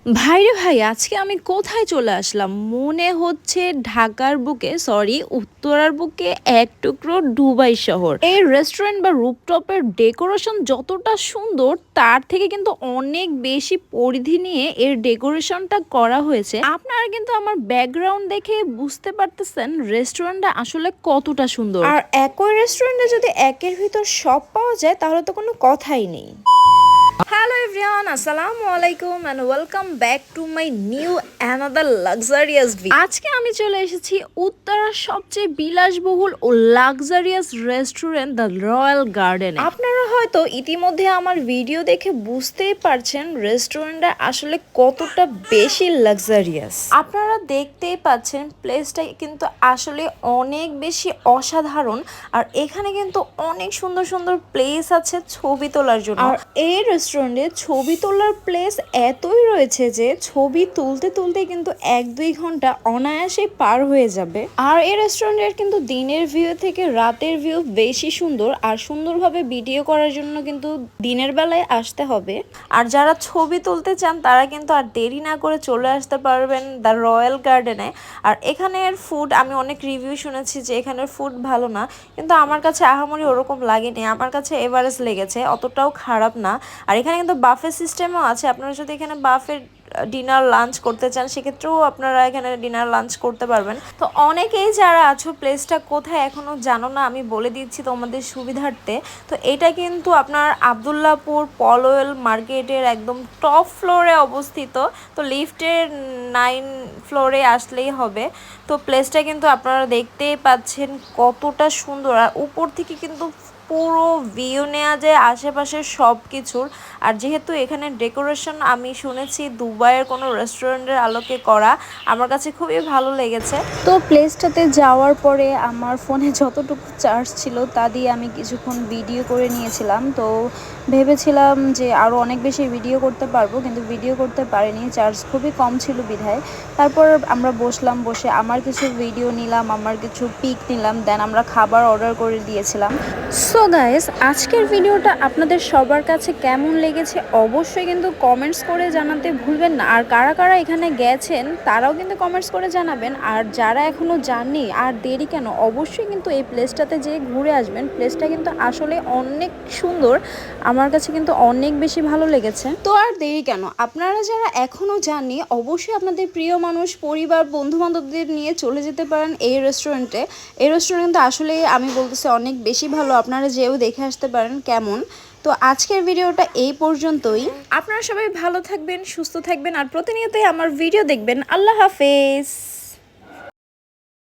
ভাইরে ভাই, আজকে আমি কোথায় চলে আসলাম? মনে হচ্ছে ঢাকার বুকে, সরি, উত্তরার বুকে এক টুকরো দুবাই শহর। এই রেস্টুরেন্ট বা রুফটপের ডেকোরেশন যতটা সুন্দর, তার থেকে কিন্তু অনেক বেশি পরিধি নিয়ে এর ডেকোরেশনটা করা হয়েছে। আপনারা কিন্তু আমার ব্যাকগ্রাউন্ড দেখে বুঝতে পারতেছেন রেস্টুরেন্টটা আসলে কতটা সুন্দর। আর একই রেস্টুরেন্টে যদি একের ভিতর সব পাওয়া যায় তাহলে তো কোনো কথাই নেই। হ্যালো এভরিওয়ান, আসসালামু আলাইকুম and welcome back to my new another luxurious video. আজকে আমি চলে এসেছি উত্তরার সবচেয়ে বিলাসবহুল ও লাক্সারিয়াস রেস্টুরেন্ট দ্য রয়্যাল গার্ডেনে। আপনারা হয়তো ইতিমধ্যে আমার ভিডিও দেখে বুঝতেই পারছেন রেস্টুরেন্টটা আসলে কতটা বেশি লাক্সারিয়াস। আপনারা দেখতেই পাচ্ছেন প্লেসটা কিন্তু আসলে অনেক বেশি অসাধারণ। আর এখানে কিন্তু অনেক সুন্দর সুন্দর প্লেস আছে ছবি তোলার জন্য। আর এই রেস্টুরেন্টে ছবি তোলার প্লেস এতই রয়েছে যে ছবি তুলতে তুলতে কিন্তু 1-2 ঘন্টা অনায়াসে পার হয়ে যাবে। আর এই রেস্টুরেন্টের কিন্তু দিনের ভিউ থেকে রাতের ভিউ বেশি সুন্দর। আর সুন্দরভাবে ভিডিও করার জন্য কিন্তু দিনের বেলায় আসতে হবে। আর যারা ছবি তুলতে চান তারা কিন্তু আর দেরি না করে চলে আসতে পারবেন দ্য রয়্যাল গার্ডেনে। আর এখানের ফুড আমি অনেক রিভিউ শুনেছি যে এখানের ফুড ভালো না, কিন্তু আমার কাছে আহামরি ওরকম লাগেনি। আমার কাছে এভারেজ লেগেছে, অতটাও খারাপ না। আর এখানে কিন্তু বাফে সিস্টেমও আছে। আপনারা যদি এখানে বাফে ডিনার লাঞ্চ করতে চান সেক্ষেত্রেও আপনারা এখানে ডিনার লাঞ্চ করতে পারবেন। তো অনেকেই যারা আছো প্লেসটা কোথায় এখনও জানো না, আমি বলে দিচ্ছি তোমাদের সুবিধার্থে। তো এটা কিন্তু আপনার আবদুল্লাপুর পলওয়েল মার্কেটের একদম টপ ফ্লোরে অবস্থিত। তো লিফটের 9 ফ্লোরে আসলেই হবে। তো প্লেসটা কিন্তু আপনারা দেখতেই পাচ্ছেন কতটা সুন্দর। আর উপর থেকে কিন্তু পুরো ভিউ নেওয়া যায় আশেপাশের সব কিছুর। আর যেহেতু এখানে ডেকোরেশন আমি শুনেছি দুবাইয়ের কোনো রেস্টুরেন্টের আলোকে করা, আমার কাছে খুবই ভালো লেগেছে। তো প্লেসটাতে যাওয়ার পরে আমার ফোনে যতটুকু চার্জ ছিল তা দিয়ে আমি কিছুক্ষণ ভিডিও করে নিয়েছিলাম। তো ভেবেছিলাম যে আরও অনেক বেশি ভিডিও করতে পারবো, কিন্তু ভিডিও করতে পারিনি, চার্জ খুবই কম ছিল বিধায়। তারপর আমরা বসলাম, বসে আমার কিছু ভিডিও নিলাম, আমার কিছু পিক নিলাম, দেন আমরা খাবার অর্ডার করে দিয়েছিলাম। সো গাইস, আজকের ভিডিওটা আপনাদের সবার কাছে কেমন লেগেছে অবশ্যই কিন্তু কমেন্টস করে জানাতে ভুলবেন না। আর কারা কারা এখানে গেছেন তারাও কিন্তু কমেন্টস করে জানাবেন। আর যারা এখনও যাননি আর দেরি কেন, অবশ্যই কিন্তু এই প্লেসটাতে যেয়ে ঘুরে আসবেন। প্লেসটা কিন্তু আসলে অনেক সুন্দর, আমার কাছে কিন্তু অনেক বেশি ভালো লেগেছে। তো আর দেরি কেন, আপনারা যারা এখনও যাননি অবশ্যই আপনাদের প্রিয় মানুষ, পরিবার, বন্ধুবান্ধবদের নিয়ে চলে যেতে পারেন এই রেস্টুরেন্টে। এই রেস্টুরেন্টটা আসলে আমি বলতেছি অনেক বেশি ভালো, আপনারা যেও দেখে আসতে পারেন কেমন। তো আজকের ভিডিওটা এই পর্যন্তই। আপনারা সবাই ভালো থাকবেন, সুস্থ থাকবেন আর প্রতিনিয়তই আমার ভিডিও দেখবেন। আল্লাহ হাফেজ।